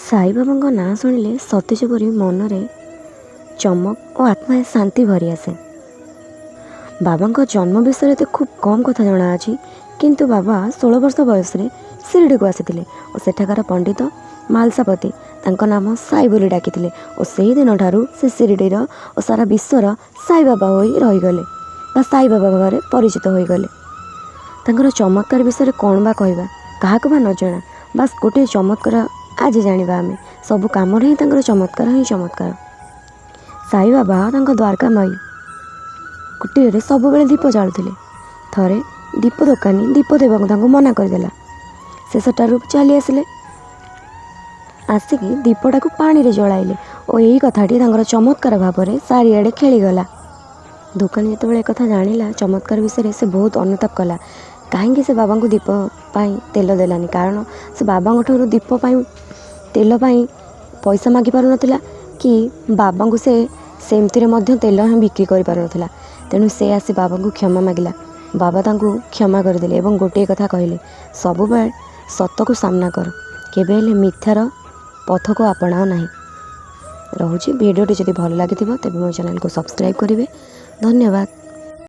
साई बाबा ना शुणिले सतेज परी मनरे चमक और आत्मा शांति भरी आसे। बाबा जन्म विषय तो खूब कम कथा जना अछि, किंतु बाबा 16 वर्ष बयस शिरडी को आसी और सेठाकार पंडित मालसापति तांको नाम साई बोली डाकिथिले और सेही दिन ठारू से शिरडीर और सारा विश्वर साई बाबा होई रहीगले बा साई बाबा भाव परिचित होईगले। तांकर चमत्कार विषय कौन बा कहबा, काहाको बा न जना, बास गोटे चमत्कार आज जानिबा आमे। सबु काम ही तांकर चमत्कार ही चमत्कार। साई बाबा तांको द्वारका माई कुटीरे सब बेले दीप जालुथिले। थरे दीप दोकानी दीप देवाक तांको मना करदेला। से सेठारू चली आसिले, आसिकी दीपटाକୁ पानी जलाइले और यही कथाटी तांकर चमत्कार भाव में सारिआडे खेलीगला। दुकानी जितेबाला एक कथा जानिला चमत्कार विषय से बहुत अनुताप कला। कहीं से बाबा को दीप पाई तेल देलानी, कारण से बाबा ठारू दीप पाई तेल पाई पैसा मागी पार नथिला कि बाबा को से सेमती मध्य तेल ही बिक्री कर पार नथिला। तेणु से आसी बाबा को क्षमा मागिला। बाबा तांको क्षमा करदेले एवं गोटे कथा कहले, सबुबेले सत को सामना कर, केबे हेले मिथ्यार पथ को आपणाओ नहीं। रहुछि भिडियोटी जदि भल लगी तेज मो चैनल को सब्सक्राइब करेंगे। धन्यवाद।